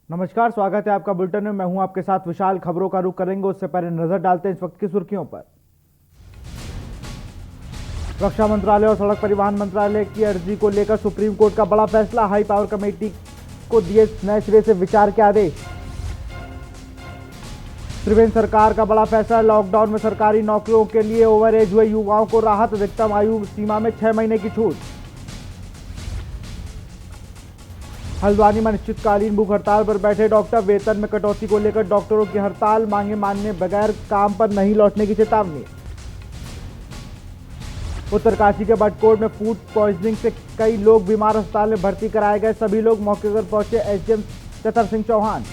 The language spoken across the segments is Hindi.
नमस्कार, स्वागत है आपका बुलेटिन में। मैं हूं आपके साथ विशाल। खबरों का रुख करेंगे उससे पहले नजर डालते हैं इस वक्त की सुर्खियों पर। रक्षा मंत्रालय और सड़क परिवहन मंत्रालय की अर्जी को लेकर सुप्रीम कोर्ट का बड़ा फैसला। हाई पावर कमेटी को दिए नए सिरे से विचार के आदेश। त्रिवेंद्र सरकार का बड़ा फैसला। लॉकडाउन में सरकारी नौकरियों के लिए ओवर एज हुए युवाओं को राहत। अधिकतम आयु सीमा में 6 महीने की छूट। हल्द्वानी में अनिश्चितकालीन भूख हड़ताल पर बैठे डॉक्टर। वेतन में कटौती को लेकर डॉक्टरों की हड़ताल। मांगे मानने बगैर काम पर नहीं लौटने की चेतावनी। उत्तरकाशी के बटकोट में फूड पॉइजनिंग से कई लोग बीमार, अस्पताल में भर्ती कराए गए। सभी लोग मौके पर पहुंचे एसडीएम चतर सिंह चौहान।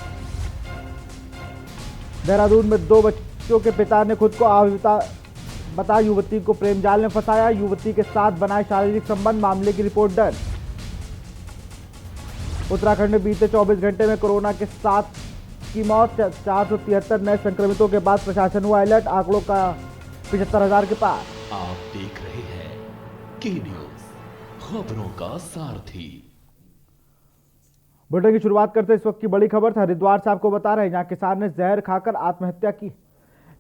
देहरादून में 2 बच्चों के पिता ने खुद को आहुति बता युवती को प्रेम जाल में फंसाया। युवती के साथ बनाए शारीरिक संबंध। मामले की रिपोर्ट दर्ज। उत्तराखंड में बीते 24 घंटे में कोरोना के 7 की मौत। 473 नए संक्रमितों के बाद प्रशासन हुआ अलर्ट। आंकड़ों का 75,000 के पार। आप देख रहे हैं के न्यूज, खबरों का सारथी। बुलेटिन की शुरुआत करते हैं इस वक्त की बड़ी खबर से। हरिद्वार से आपको बता रहे हैं, जहां किसान ने जहर खाकर आत्महत्या की।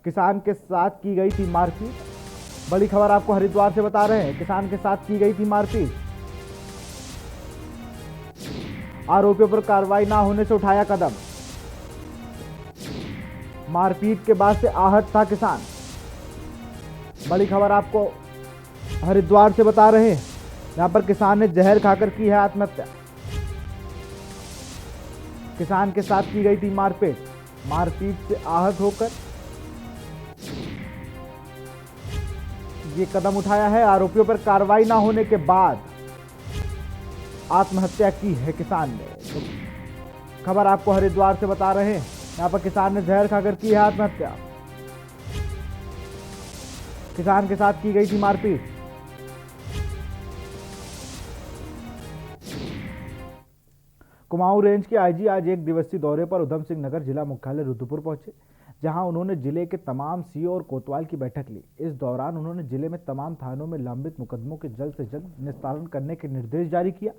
किसान के साथ की गई थी मारपीट। बड़ी खबर आपको हरिद्वार से बता रहे हैं, किसान के साथ की गई थी मारपीट। आरोपियों पर कार्रवाई ना होने से उठाया कदम। मारपीट के बाद से आहत था किसान। बड़ी खबर आपको हरिद्वार से बता रहे हैं, यहां पर किसान ने जहर खाकर की है आत्महत्या। किसान के साथ की गई थी मारपीट। मारपीट से आहत होकर ये कदम उठाया है। आरोपियों पर कार्रवाई ना होने के बाद आत्महत्या की है किसान ने। तो खबर आपको हरिद्वार से बता रहे हैं, यहां पर किसान ने जहर खाकर की है आत्महत्या। किसान के साथ की गई थी मारपीट। कुमाऊं रेंज के आईजी आज 1 दिवसीय दौरे पर उधम सिंह नगर जिला मुख्यालय रुद्रपुर पहुंचे, जहां उन्होंने जिले के तमाम सीओ और कोतवाल की बैठक ली। इस दौरान उन्होंने जिले में तमाम थानों में लंबित मुकदमों के जल्द से जल्द निस्तारण करने के निर्देश जारी किया।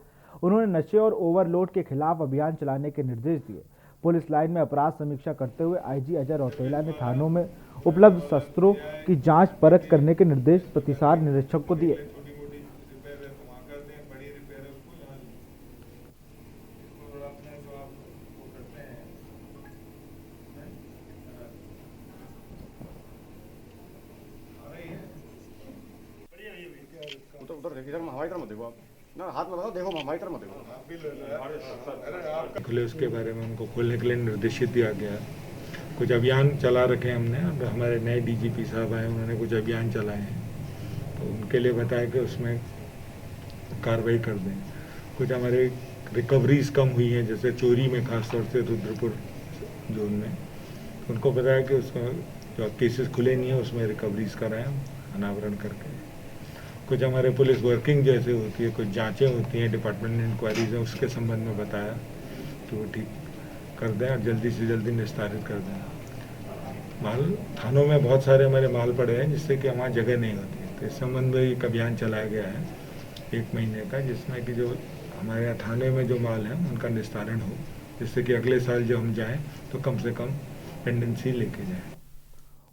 उन्होंने नशे और ओवरलोड के खिलाफ अभियान चलाने के निर्देश दिए। पुलिस लाइन में अपराध समीक्षा करते हुए आईजी अजय रौतेला ने थानों में उपलब्ध शस्त्रों की जांच परख करने के निर्देश प्रतिसार निरीक्षक को दिए। उधर देखिए सर, हमारी तरफ मत देखो आप ना, हाथ मत लगाओ, देखो हमारी तरफ मत देखो। खुले उसके बारे में उनको खोलने के लिए निर्देशित दिया गया है। कुछ अभियान चला रखे हैं हमने। अब हमारे नए डीजीपी साहब आए, उन्होंने कुछ अभियान चलाए हैं, तो उनके लिए बताया कि उसमें कार्रवाई कर दें। कुछ हमारे रिकवरीज कम हुई हैं, जैसे चोरी में खासतौर से रुद्रपुर जोन में, उनको बताया कि उसमें जो केसेस खुले नहीं है उसमें रिकवरीज कराएं अनावरण करके। कुछ हमारे पुलिस वर्किंग जैसे होती है, कुछ जांचें होती हैं, डिपार्टमेंट इंक्वायरीज हैं, उसके संबंध में बताया कि वो ठीक कर दें और जल्दी से जल्दी निस्तारित कर दें। माल थानों में बहुत सारे हमारे माल पड़े हैं जिससे कि हमारी जगह नहीं होती है, तो इस संबंध में एक अभियान चलाया गया है 1 महीने का, जिसमें कि जो हमारे यहाँ थाने में जो माल है उनका निस्तारण हो, जिससे कि अगले साल जब हम जाएँ तो कम से कम पेंडेंसी लेके जाएँ।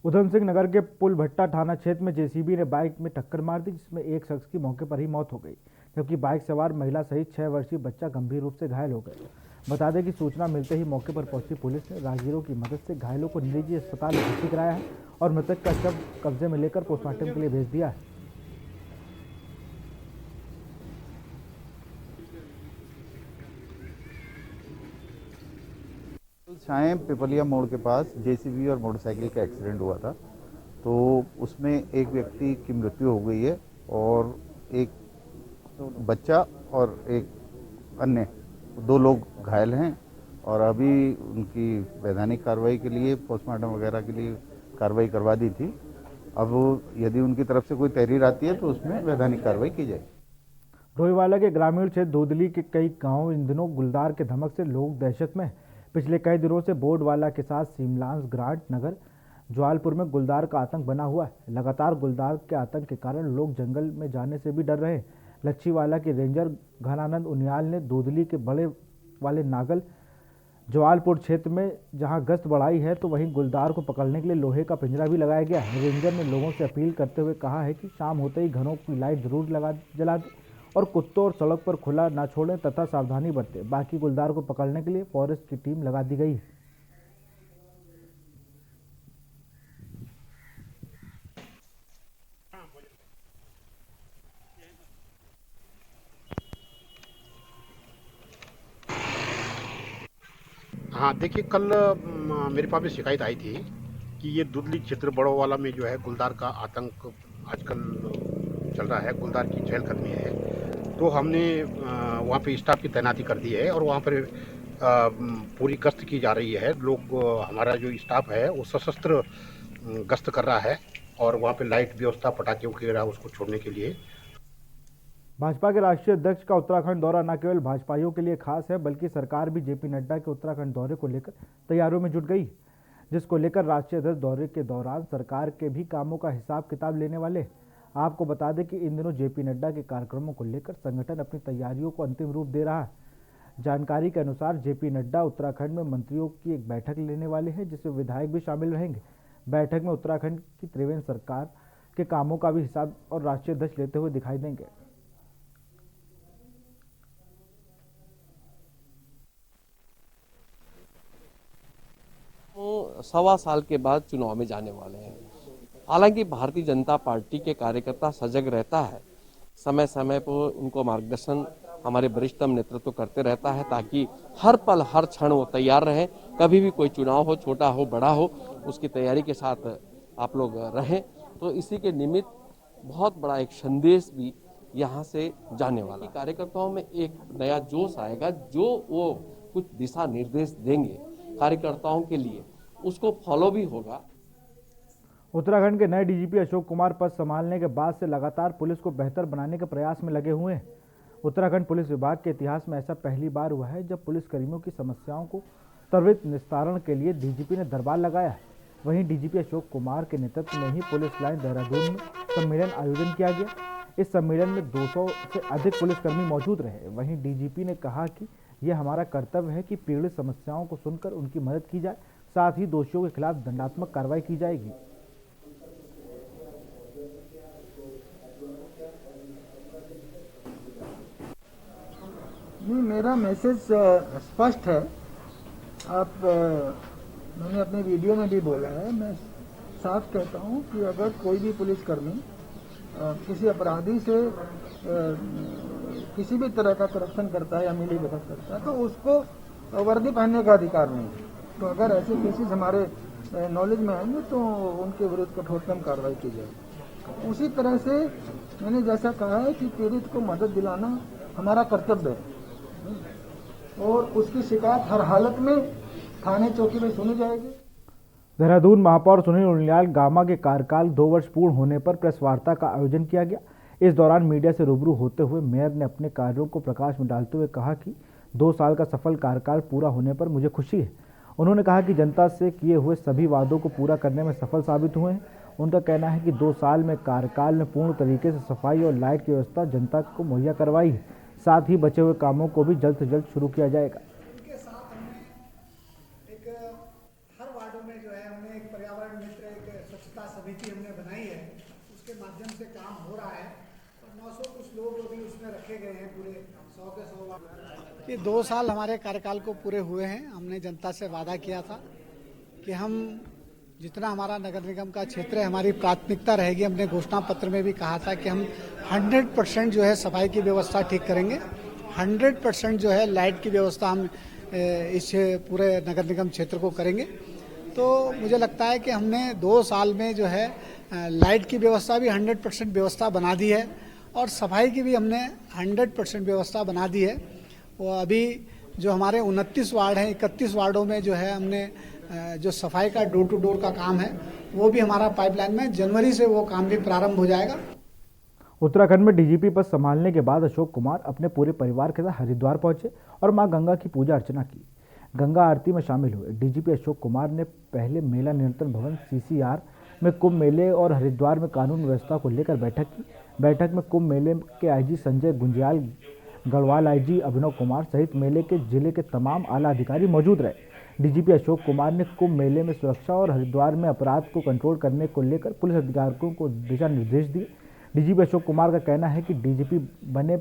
उधम सिंह नगर के पुल भट्टा थाना क्षेत्र में जेसीबी ने बाइक में टक्कर मार दी, जिसमें एक शख्स की मौके पर ही मौत हो गई, जबकि बाइक सवार महिला सहित 6 वर्षीय बच्चा गंभीर रूप से घायल हो गए। बता दें कि सूचना मिलते ही मौके पर पहुंची पुलिस ने राहगीरों की मदद से घायलों को निजी अस्पताल में भर्ती कराया है और मृतक का शव कब्जे में लेकर पोस्टमार्टम के लिए भेज दिया है। छाएं पिपलिया मोड़ के पास जेसीबी और मोटरसाइकिल का एक्सीडेंट हुआ था, तो उसमें एक व्यक्ति की मृत्यु हो गई है और एक बच्चा और एक अन्य 2 लोग घायल हैं, और अभी उनकी वैधानिक कार्रवाई के लिए पोस्टमार्टम वगैरह के लिए कार्रवाई करवा दी थी। अब यदि उनकी तरफ से कोई तहरीर आती है तो उसमें वैधानिक कार्रवाई की जाएगी। डोईवाला के ग्रामीण क्षेत्र धोदली के कई गांव इन दिनों गुलदार के धमक से लोग दहशत में। पिछले कई दिनों से बोर्डवाला के साथ सीमलांस ग्रांट नगर जवालपुर में गुलदार का आतंक बना हुआ है। लगातार गुलदार के आतंक के कारण लोग जंगल में जाने से भी डर रहे हैं। लच्छीवाला के रेंजर घनानंद उनियाल ने धोदली के बड़े वाले नागल जवालपुर क्षेत्र में जहां गश्त बढ़ाई है तो वहीं गुलदार को पकड़ने के लिए लोहे का पिंजरा भी लगाया गया है। रेंजर ने लोगों से अपील करते हुए कहा है कि शाम होते ही घरों की लाइट जरूर जला दें और कुत्तों और सड़क पर खुला ना छोड़ें तथा सावधानी बरतें। बाकी गुलदार को पकड़ने के लिए फॉरेस्ट की टीम लगा दी गई है। हाँ, देखिए कल मेरे पास भी शिकायत आई थी कि ये दुधली क्षेत्र बड़ो वाला में जो है गुलदार का आतंक आजकल चल रहा है, गुलदार की चहलकदमी है। तो हमने वहाँ पे स्टाफ की तैनाती कर दी है और वहाँ पर पूरी गश्त की जा रही है। लोग हमारा जो स्टाफ है वो सशस्त्र गश्त कर रहा है और वहाँ पे लाइट व्यवस्था, पटाखे वगैरह उसको छोड़ने के लिए। भाजपा के राष्ट्रीय अध्यक्ष का उत्तराखंड दौरा न केवल भाजपाइयों के लिए खास है बल्कि सरकार भी जेपी नड्डा के उत्तराखंड दौरे को लेकर तैयारियों में जुट गई, जिसको लेकर राष्ट्रीय अध्यक्ष दौरे के दौरान सरकार के भी कामों का हिसाब किताब लेने वाले। आपको बता दें कि इन दिनों जेपी नड्डा के कार्यक्रमों को लेकर संगठन अपनी तैयारियों को अंतिम रूप दे रहा है। जानकारी के अनुसार जेपी नड्डा उत्तराखंड में मंत्रियों की एक बैठक लेने वाले हैं जिसमें विधायक भी शामिल रहेंगे। बैठक में उत्तराखंड की त्रिवेंद्र सरकार के कामों का भी हिसाब और राष्ट्रीय अध्यक्ष लेते हुए दिखाई देंगे। वो 1.25 साल के बाद चुनाव में जाने वाले हैं। हालांकि भारतीय जनता पार्टी के कार्यकर्ता सजग रहता है, समय समय पर उनको मार्गदर्शन हमारे वरिष्ठतम नेतृत्व करते रहता है ताकि हर पल हर क्षण वो तैयार रहें। कभी भी कोई चुनाव हो, छोटा हो बड़ा हो, उसकी तैयारी के साथ आप लोग रहें। तो इसी के निमित्त बहुत बड़ा एक संदेश भी यहाँ से जाने वाला। कार्यकर्ताओं में एक नया जोश आएगा, जो वो कुछ दिशा निर्देश देंगे कार्यकर्ताओं के लिए, उसको फॉलो भी होगा। उत्तराखंड के नए डीजीपी अशोक कुमार पद संभालने के बाद से लगातार पुलिस को बेहतर बनाने के प्रयास में लगे हुए हैं। उत्तराखंड पुलिस विभाग के इतिहास में ऐसा पहली बार हुआ है जब पुलिसकर्मियों की समस्याओं को त्वरित निस्तारण के लिए डीजीपी ने दरबार लगाया है। वहीं डीजीपी अशोक कुमार के नेतृत्व में ही पुलिस लाइन देहरादून में सम्मेलन आयोजन किया गया। इस सम्मेलन में 200 से अधिक पुलिसकर्मी मौजूद रहे। वहीं डीजीपी ने कहा कि यह हमारा कर्तव्य है कि पीड़ित समस्याओं को सुनकर उनकी मदद की जाए, साथ ही दोषियों के खिलाफ दंडात्मक कार्रवाई की जाएगी। नहीं, मेरा मैसेज स्पष्ट है। मैंने अपने वीडियो में भी बोला है, मैं साफ कहता हूं कि अगर कोई भी पुलिसकर्मी किसी अपराधी से किसी भी तरह का करप्शन करता है या मिलीभगत करता है तो उसको वर्दी पहनने का अधिकार नहीं है। तो अगर ऐसे केसेस हमारे नॉलेज में आएंगे तो उनके विरुद्ध कठोरतम कार्रवाई की जाएगी। उसी तरह से मैंने जैसा कहा है कि पीड़ित को मदद दिलाना हमारा कर्तव्य है और उसकी शिकायत हर हालत में थाने चौकी में सुनी जाएगी। देहरादून महापौर सुनील उनियाल गामा के कार्यकाल 2 वर्ष पूर्ण होने पर प्रेस वार्ता का आयोजन किया गया। इस दौरान मीडिया से रूबरू होते हुए मेयर ने अपने कार्यों को प्रकाश में डालते हुए कहा कि 2 साल का सफल कार्यकाल पूरा होने पर मुझे खुशी है। उन्होंने कहा कि जनता से किए हुए सभी वादों को पूरा करने में सफल साबित हुए हैं। उनका कहना है कि 2 साल में कार्यकाल में पूर्ण तरीके से सफाई और लाइट की व्यवस्था जनता को मुहैया करवाई है। साथ ही बचे हुए कामों को भी जल्द से जल्द शुरू किया जाएगा। इसके साथ हमने एक हर वार्डों में जो है हमने एक पर्यावरण मित्र एक स्वच्छता समिति हमने बनाई है, उसके माध्यम से काम हो रहा है और 900 कुछ लोग भी उसमें रखे गए हैं। पूरे 100 के 100 वार्ड। ये 2 साल हमारे कार्यकाल को पूरे हुए हैं। हमने जनता से वादा किया था कि हम जितना हमारा नगर निगम का क्षेत्र है हमारी प्राथमिकता रहेगी। हमने घोषणा पत्र में भी कहा था कि हम 100% जो है सफाई की व्यवस्था ठीक करेंगे, 100% जो है लाइट की व्यवस्था हम इस पूरे नगर निगम क्षेत्र को करेंगे। तो मुझे लगता है कि हमने 2 साल में जो है लाइट की व्यवस्था भी 100% व्यवस्था बना दी है और सफाई की भी हमने 100% व्यवस्था बना दी है। वो अभी जो हमारे 29 वार्ड हैं, 31 वार्डों में जो है हमने जो सफाई का डोर टू डोर का काम है वो भी हमारा पाइपलाइन में जनवरी से वो काम भी प्रारंभ हो जाएगा। उत्तराखंड में डीजीपी पद संभालने के बाद अशोक कुमार अपने पूरे परिवार के साथ हरिद्वार पहुंचे और मां गंगा की पूजा अर्चना की। गंगा आरती में शामिल हुए। डीजीपी अशोक कुमार ने पहले मेला नियंत्रण भवन CCR में कुंभ मेले और हरिद्वार में कानून व्यवस्था को लेकर बैठक की। बैठक में कुंभ मेले के IG संजय गुंजियाल, गढ़वाल आईजी अभिनव कुमार सहित मेले के जिले के तमाम आला अधिकारी मौजूद रहे। डीजीपी अशोक कुमार ने कुंभ मेले में सुरक्षा और हरिद्वार में अपराध को कंट्रोल करने को लेकर पुलिस अधिकारियों को दिशा निर्देश दिए। डीजीपी अशोक कुमार का कहना है कि डीजीपी बने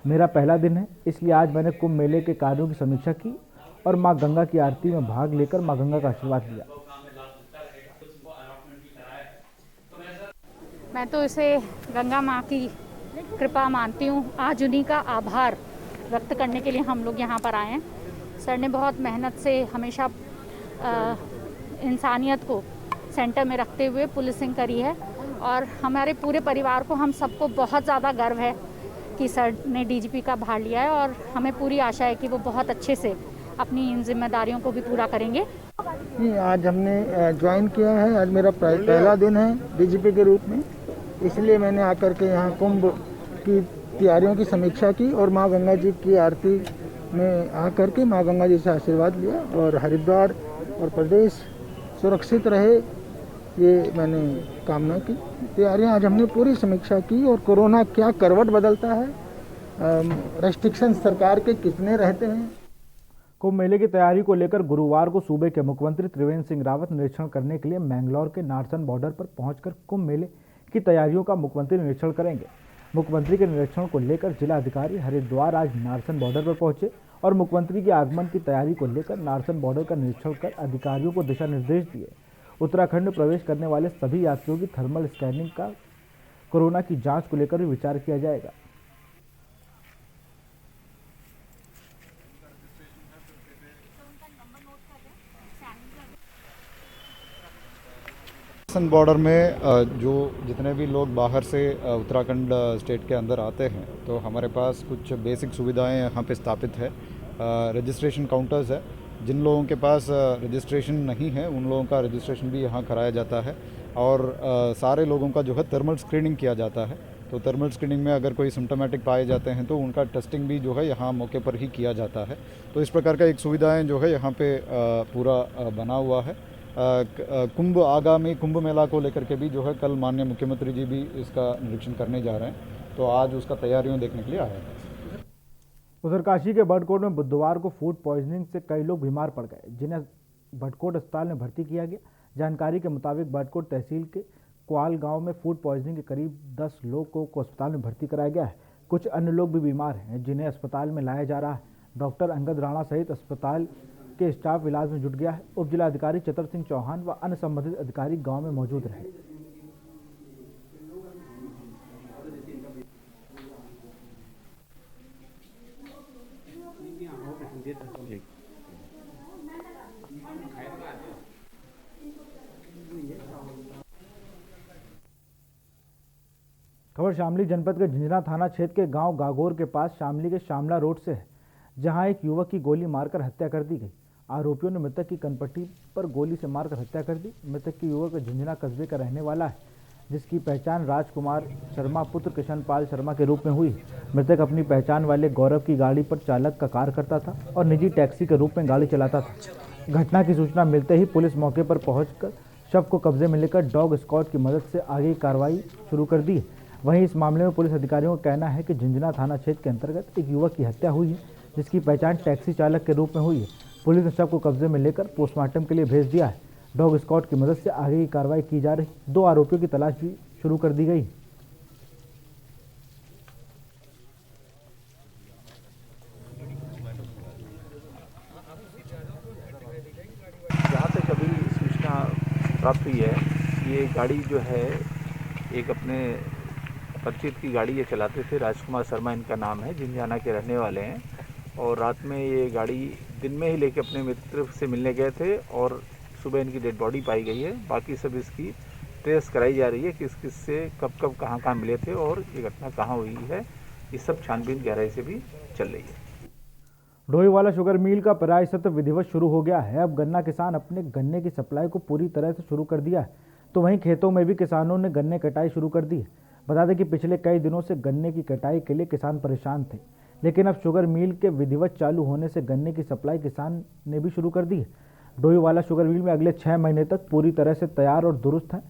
मेरा पहला दिन है, इसलिए आज मैंने कुंभ मेले के कार्यों की समीक्षा की और मां गंगा की आरती में भाग लेकर मां गंगा का आशीर्वाद लिया। मैं तो इसे गंगा माँ की कृपा मानती हूँ। आज उन्हीं का आभार व्यक्त करने के लिए हम लोग यहाँ पर आए हैं। सर ने बहुत मेहनत से हमेशा इंसानियत को सेंटर में रखते हुए पुलिसिंग करी है और हमारे पूरे परिवार को, हम सबको बहुत ज़्यादा गर्व है कि सर ने डीजीपी का भार लिया है और हमें पूरी आशा है कि वो बहुत अच्छे से अपनी इन जिम्मेदारियों को भी पूरा करेंगे। आज हमने ज्वाइन किया है, आज मेरा पहला दिन है डीजीपी के रूप में, इसलिए मैंने आकर के यहाँ कुंभ की तैयारियों की समीक्षा की और माँ गंगा जी की आरती में आकर के माँ गंगा जी से आशीर्वाद लिया और हरिद्वार और प्रदेश सुरक्षित रहे, ये मैंने कामना की। तैयारियां आज हमने पूरी समीक्षा की और कोरोना क्या करवट बदलता है, रेस्ट्रिक्शन सरकार के कितने रहते हैं। कुंभ मेले की तैयारी को लेकर गुरुवार को सूबे के मुख्यमंत्री त्रिवेंद्र सिंह रावत निरीक्षण करने के लिए मैंगलोर के नारसन बॉर्डर पर पहुंचकर कुंभ मेले की तैयारियों का मुख्यमंत्री निरीक्षण करेंगे। मुख्यमंत्री के निरीक्षण को लेकर जिला अधिकारी हरिद्वार आज नारसन बॉर्डर पर पहुंचे और मुख्यमंत्री के आगमन की तैयारी को लेकर नारसन बॉर्डर का निरीक्षण कर अधिकारियों को दिशा निर्देश दिए। उत्तराखंड में प्रवेश करने वाले सभी यात्रियों की थर्मल स्कैनिंग का कोरोना की जांच को लेकर भी विचार किया जाएगा। बॉर्डर में जो जितने भी लोग बाहर से उत्तराखंड स्टेट के अंदर आते हैं तो हमारे पास कुछ बेसिक सुविधाएं यहाँ पे स्थापित है। रजिस्ट्रेशन काउंटर्स है, जिन लोगों के पास रजिस्ट्रेशन नहीं है उन लोगों का रजिस्ट्रेशन भी यहाँ कराया जाता है और सारे लोगों का जो है थर्मल स्क्रीनिंग किया जाता है। तो थर्मल स्क्रीनिंग में अगर कोई सिम्टोमेटिक पाए जाते हैं तो उनका टेस्टिंग भी जो है यहाँ मौके पर ही किया जाता है। तो इस प्रकार का एक सुविधाएं जो है यहाँ पे पूरा बना हुआ है। कुंभ आगामी कुंभ मेला को लेकर के भी जो है कल माननीय मुख्यमंत्री जी भी इसका निरीक्षण करने जा रहे हैं, तो आज उसका तैयारियों देखने के लिए आया है। उत्तरकाशी के बड़कोट में बुधवार को फूड पॉइजनिंग से कई लोग बीमार पड़ गए, जिन्हें बड़कोट अस्पताल में भर्ती किया गया। जानकारी के मुताबिक बड़कोट तहसील के क्वाल गांव में फूड पॉइजनिंग के करीब 10 लोगों को अस्पताल में भर्ती कराया गया है। कुछ अन्य लोग भी बीमार हैं, जिन्हें अस्पताल में लाया जा रहा है। डॉक्टर अंगद राणा सहित अस्पताल के स्टाफ इलाज में जुट गया है। उप जिलाधिकारी चतर सिंह चौहान व अन्य संबंधित अधिकारी गांव में मौजूद रहे। खबर शामली जनपद के झिंझना थाना क्षेत्र के गांव गागोर के पास शामली के शामला रोड से है, जहां एक युवक की गोली मारकर हत्या कर दी गई। आरोपियों ने मृतक की कनपट्टी पर गोली से मारकर हत्या कर दी। मृतक की युवक झिंझना कस्बे का रहने वाला है, जिसकी पहचान राजकुमार शर्मा पुत्र किशनपाल शर्मा के रूप में हुई। मृतक अपनी पहचान वाले गौरव की गाड़ी पर चालक का कार्य करता था और निजी टैक्सी के रूप में गाड़ी चलाता था। घटना की सूचना मिलते ही पुलिस मौके पर पहुंचकर शव को कब्जे में लेकर डॉग स्क्वाड की मदद से आगे की कार्रवाई शुरू कर दी। वहीं इस मामले में पुलिस अधिकारियों का कहना है कि झिंझना थाना क्षेत्र के अंतर्गत एक युवक की हत्या हुई है, जिसकी पहचान टैक्सी चालक के रूप में हुई है। पुलिस ने शव को कब्जे में लेकर पोस्टमार्टम के लिए भेज दिया है। डॉग स्क्वाड की मदद से आगे की कार्रवाई की जा रही। 2 आरोपियों की तलाश भी शुरू कर दी गई। जहाँ तक अभी सूचना प्राप्त हुई है, ये गाड़ी जो है एक अपने परिचित की गाड़ी ये चलाते थे। राजकुमार शर्मा इनका नाम है, झिंझाना के रहने वाले हैं और रात में ये गाड़ी दिन में ही लेके अपने मित्र से मिलने गए थे और सुबह इनकी डेड बॉडी पाई गई है। बाकी सब इसकी ट्रेस कराई जा रही है, किस किस से कब कब कहाँ मिले थे और ये घटना कहाँ हुई है, ये सब छानबीन गहराई से भी चल रही है। डोईवाला शुगर मिल का पेराई सत्र विधिवत शुरू हो गया है। अब गन्ना किसान अपने गन्ने की सप्लाई को पूरी तरह से शुरू कर दिया है, तो वहीं खेतों में भी किसानों ने गन्ने कटाई शुरू कर दी है। बता दें कि पिछले कई दिनों से गन्ने की कटाई के लिए किसान परेशान थे, लेकिन अब शुगर मिल के विधिवत चालू होने से गन्ने की सप्लाई किसान ने भी शुरू कर दी है। डोईवाला शुगर मिल में अगले 6 महीने तक पूरी तरह से तैयार और दुरुस्त है।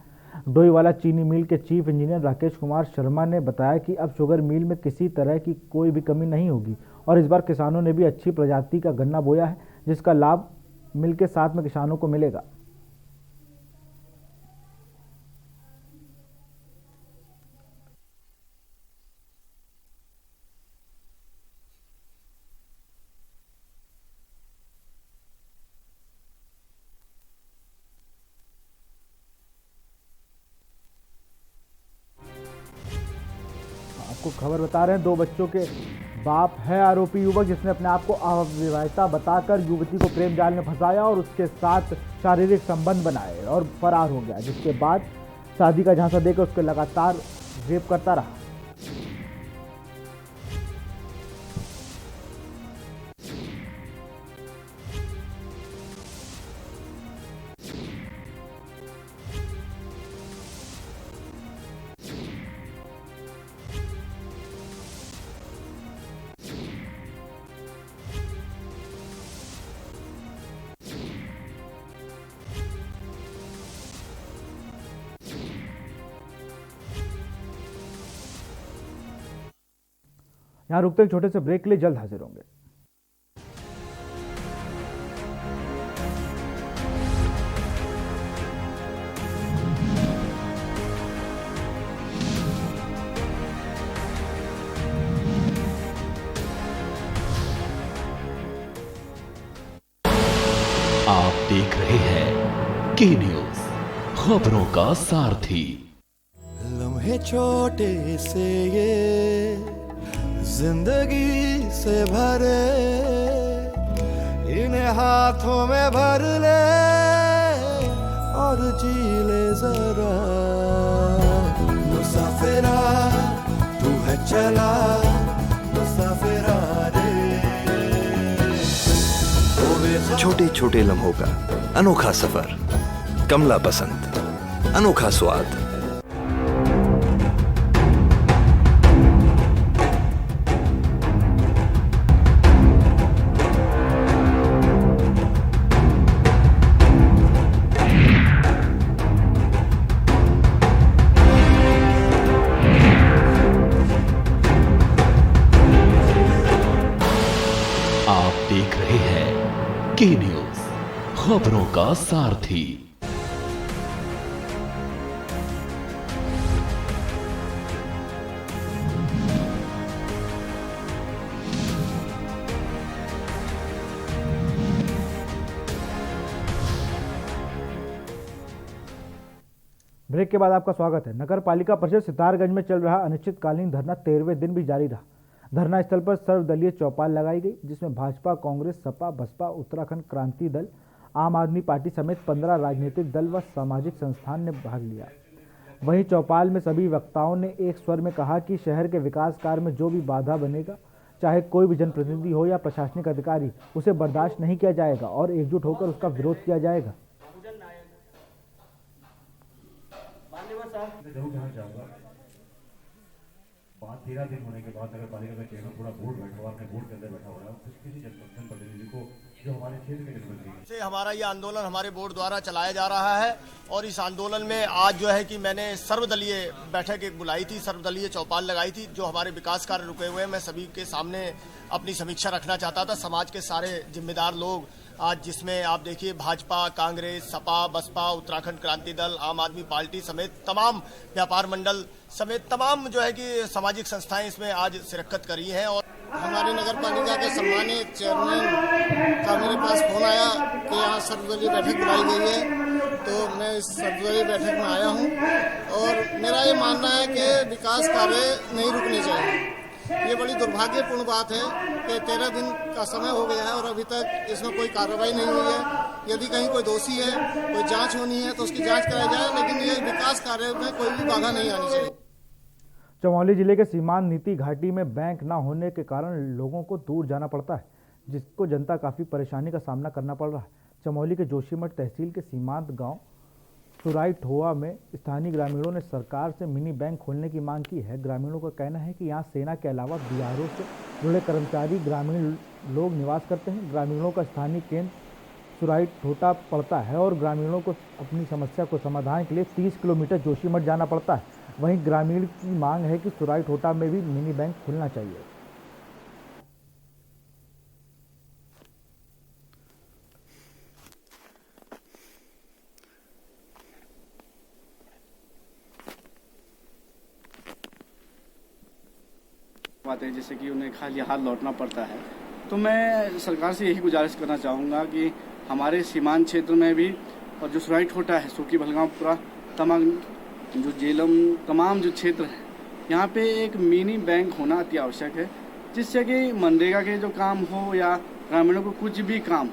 डोईवाला चीनी मिल के चीफ इंजीनियर राकेश कुमार शर्मा ने बताया कि अब शुगर मिल में किसी तरह की कोई भी कमी नहीं होगी और इस बार किसानों ने भी अच्छी प्रजाति का गन्ना बोया है, जिसका लाभ मिल के साथ में किसानों को मिलेगा। आपको खबर बता रहे हैं, 2 बच्चों के बाप है आरोपी युवक, जिसने अपने आप को अविवाहिता बताकर युवती को प्रेम जाल में फंसाया और उसके साथ शारीरिक संबंध बनाए और फरार हो गया, जिसके बाद शादी का झांसा देकर उसको लगातार रेप करता रहा। यहाँ रुकते हैं छोटे से ब्रेक के लिए, जल्द हाजिर होंगे। आप देख रहे हैं के न्यूज, खबरों का सारथी। लम्हे छोटे से ये जिंदगी से भरे, इन्हें हाथों में भर ले और जी ले जरा। मुसाफिरा तू है चला, मुसाफिरा रे। छोटे छोटे लम्हों का अनोखा सफर, कमला पसंद, अनोखा स्वाद। देख रहे हैं के न्यूज, खबरों का सारथी। ब्रेक के बाद आपका स्वागत है। नगर पालिका परिषद सितारगंज में चल रहा अनिश्चितकालीन धरना 13वें दिन भी जारी रहा। धरना स्थल पर सर्वदलीय चौपाल लगाई गई, जिसमें भाजपा, कांग्रेस, सपा, बसपा, उत्तराखंड क्रांति दल, आम आदमी पार्टी समेत 15 राजनीतिक दल व सामाजिक संस्थान ने भाग लिया। वहीं चौपाल में सभी वक्ताओं ने एक स्वर में कहा कि शहर के विकास कार्य में जो भी बाधा बनेगा, चाहे कोई भी जनप्रतिनिधि हो या प्रशासनिक अधिकारी, उसे बर्दाश्त नहीं किया जाएगा और एकजुट होकर उसका विरोध किया जाएगा। जरूर कहना चाहूँगा, 13 दिन होने के बाद नगर पालिका का चेयरमैन पूरा बोर्ड बैठा हुआ, अपने बोर्ड के अंदर बैठा हुआ है, किसी जनप्रतिनिधि को जो हमारे क्षेत्र के जनप्रतिनिधि से हमारा ये आंदोलन हमारे बोर्ड द्वारा चलाया जा रहा है और इस आंदोलन में आज जो है कि मैंने सर्वदलीय बैठक एक बुलाई थी, सर्वदलीय चौपाल लगाई थी। जो हमारे विकास कार्य रुके हुए हैं, मैं सभी के सामने अपनी समीक्षा रखना चाहता था। समाज के सारे जिम्मेदार लोग आज, जिसमें आप देखिए भाजपा, कांग्रेस, सपा, बसपा, उत्तराखंड क्रांति दल, आम आदमी पार्टी समेत तमाम व्यापार मंडल समेत तमाम जो है कि सामाजिक संस्थाएं इसमें आज शिरकत करी हैं। और हमारी नगर पालिका के सम्मानित चेयरमैन का मेरे पास फोन आया कि यहाँ सर्वदलीय बैठक बुलाई गई है, तो मैं इस सर्वदलीय बैठक में आया हूँ और मेरा ये मानना है कि विकास कार्य नहीं रुकने चाहिए। ये बड़ी दुर्भाग्यपूर्ण बात है कि 13 दिन का समय हो गया है और अभी तक इसमें कोई कार्रवाई नहीं हुई है। यदि कहीं कोई दोषी है, कोई जांच होनी है तो उसकी जांच कराई जाए, लेकिन ये विकास कार्य में कोई भी बाधा नहीं आनी चाहिए। चमोली जिले के सीमांत नीति घाटी में बैंक न होने के कारण लोगों को दूर जाना पड़ता है, जिसको जनता काफ़ी परेशानी का सामना करना पड़ रहा है। चमोली के जोशीमठ तहसील के सीमांत गांव सुराई ठोआ में स्थानीय ग्रामीणों ने सरकार से मिनी बैंक खोलने की मांग की है। ग्रामीणों का कहना है कि यहाँ सेना के अलावा बीआरओ से जुड़े कर्मचारी ग्रामीण लोग निवास करते हैं। ग्रामीणों का स्थानीय केंद्र सुराई ठोटा पड़ता है और ग्रामीणों को अपनी समस्या को समाधान के लिए 30 किलोमीटर जोशीमठ जाना पड़ता है। वहीं ग्रामीण की मांग है कि सुराई ठोटा में भी मिनी बैंक खुलना चाहिए। बात है जैसे कि उन्हें खाली हाथ लौटना पड़ता है, तो मैं सरकार से यही गुजारिश करना चाहूँगा कि हमारे सीमांत क्षेत्र में भी और जो सुराई ठोटा है, सूकी भलगांवपुरा, तमाम जो जेलम, तमाम जो क्षेत्र है, यहाँ पे एक मिनी बैंक होना अति आवश्यक है, जिससे कि मनरेगा के जो काम हो या ग्रामीणों को कुछ भी काम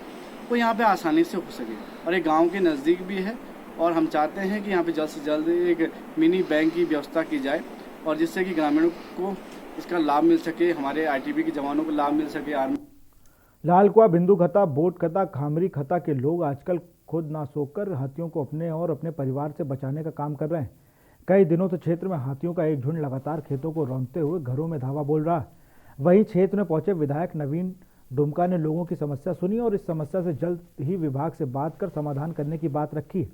वो यहाँ पे आसानी से हो सके। और ये गाँव के नज़दीक भी है और हम चाहते हैं कि यहाँ पे जल्द से जल्द एक मिनी बैंक की व्यवस्था की जाए और जिससे कि ग्रामीणों को इसका लाभ मिल सके, हमारे आईटीबीपी के जवानों को लाभ मिल सके। आर्मी लालकुआ, बिंदु खता, बोट खता, खामरी खता के लोग आजकल खुद ना सोकर हाथियों को अपने और अपने परिवार से बचाने का काम कर रहे हैं। कई दिनों से क्षेत्र में हाथियों का एक झुंड लगातार खेतों को रौंदते हुए घरों में धावा बोल रहा है। वहीं क्षेत्र में पहुंचे विधायक नवीन डुमका ने लोगों की समस्या सुनी और इस समस्या से जल्द ही विभाग से बात कर समाधान करने की बात रखी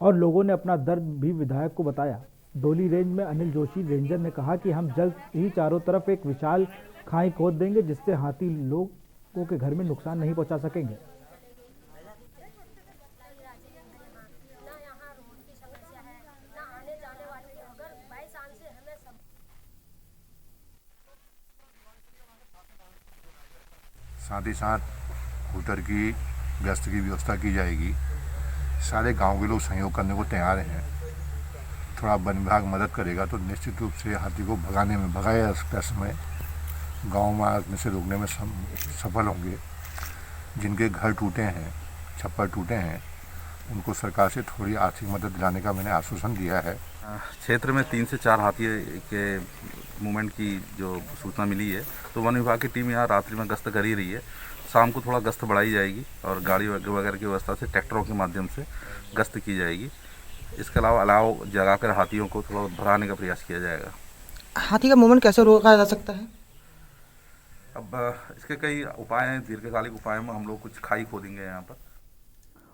और लोगों ने अपना दर्द भी विधायक को बताया। डोली रेंज में अनिल जोशी रेंजर ने कहा कि हम जल्द ही चारों तरफ एक विशाल खाई खोद देंगे जिससे हाथी लोगों के घर में नुकसान नहीं पहुंचा सकेंगे। साथ ही साथ होटल की गश्त की व्यवस्था की जाएगी। सारे गांव के लोग सहयोग करने को तैयार हैं। थोड़ा वन विभाग मदद करेगा तो निश्चित रूप से हाथी को भगाया जा सकता है। समय गाँव में आने से रोकने में सफल होंगे। जिनके घर टूटे हैं, छप्पर टूटे हैं, उनको सरकार से थोड़ी आर्थिक मदद दिलाने का मैंने आश्वासन दिया है। क्षेत्र में 3 से 4 हाथी के मूवमेंट की जो सूचना मिली है, तो वन विभाग की टीम यहाँ रात्रि में गश्त कर ही रही है। शाम को थोड़ा गश्त बढ़ाई जाएगी और गाड़ी वगैरह की व्यवस्था से ट्रैक्टरों के माध्यम से गश्त की जाएगी। इसके अलावा अलाव जगाकर हाथियों को थोड़ा भगाने का प्रयास किया जाएगा। हाथी का मूवमेंट कैसे रोका जा सकता है? अब इसके कई उपाय हैं, दीर्घकालिक उपाय में हम लोग कुछ खाई खोदेंगे यहाँ पर।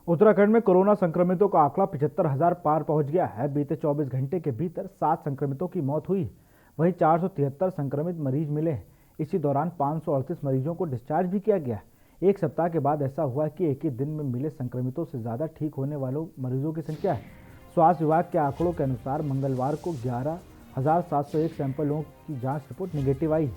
उत्तराखंड में कोरोना संक्रमितों का आंकड़ा 75,000 पार पहुंच गया है। बीते 24 घंटे के भीतर 7 संक्रमितों की मौत हुई। वहीं 473 संक्रमित मरीज मिले हैं। इसी दौरान 538 मरीजों को डिस्चार्ज भी किया गया। एक सप्ताह के बाद ऐसा हुआ कि एक ही दिन में मिले संक्रमितों से ज़्यादा ठीक होने वालों मरीजों की संख्या है। स्वास्थ्य विभाग के आंकड़ों के अनुसार मंगलवार को 11,701 सैंपलों की जांच रिपोर्ट निगेटिव आई।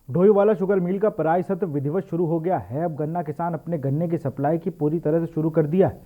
डोईवाला शुगर मिल का पेराई सत्र विधिवत शुरू हो गया है। अब गन्ना किसान अपने गन्ने की सप्लाई की पूरी तरह से शुरू कर दिया है,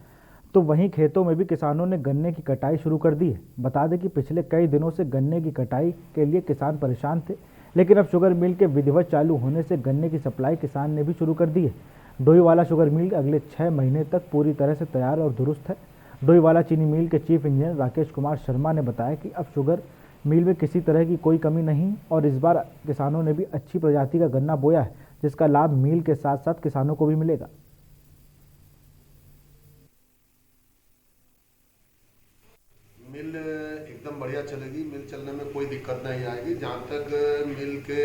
तो वहीं खेतों में भी किसानों ने गन्ने की कटाई शुरू कर दी है। बता दें कि पिछले कई दिनों से गन्ने की कटाई के लिए किसान परेशान थे, लेकिन अब शुगर मिल के विधिवत चालू होने से गन्ने की सप्लाई किसान ने भी शुरू कर दी है। डोईवाला शुगर मिल अगले 6 महीने तक पूरी तरह से तैयार और दुरुस्त है। डोईवाला चीनी मिल के चीफ इंजीनियर राकेश कुमार शर्मा ने बताया कि अब शुगर मिल में किसी तरह की कोई कमी नहीं और इस बार किसानों ने भी अच्छी प्रजाति का गन्ना बोया है, जिसका लाभ मिल के साथ साथ किसानों को भी मिलेगा। मिल एकदम बढ़िया चलेगी। मिल चलने में कोई दिक्कत नहीं आएगी। जहाँ तक मिल के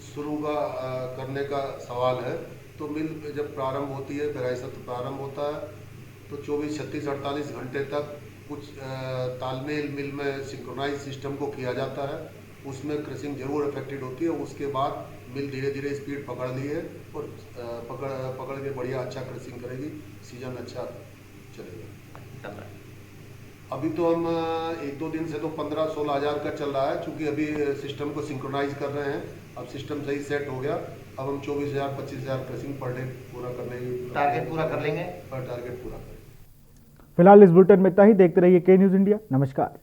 शुरू करने का सवाल है, तो मिल जब प्रारंभ होती है, पेराई सत्र प्रारंभ होता है, तो 24, 36, 48 घंटे तक कुछ तालमेल मिल में सिंक्रोनाइज सिस्टम को किया जाता है। उसमें क्रशिंग जरूर अफेक्टेड होती है। उसके बाद मिल धीरे धीरे स्पीड पकड़ ली है और पकड़ के बढ़िया अच्छा क्रशिंग करेगी। सीजन अच्छा चलेगा। अभी तो हम 1-2 दिन से तो 15-16 हज़ार का चल रहा है, क्योंकि अभी सिस्टम को सिंक्रोनाइज कर रहे हैं। अब सिस्टम सही सेट हो गया। अब हम 24,000 25,000 क्रशिंग पर डे पूरा करने की टारगेट पूरा कर लेंगे। टारगेट पूरा करेंगे। फिलहाल इस बुलेटिन में इतना ही। देखते रहिए के न्यूज़ इंडिया। नमस्कार।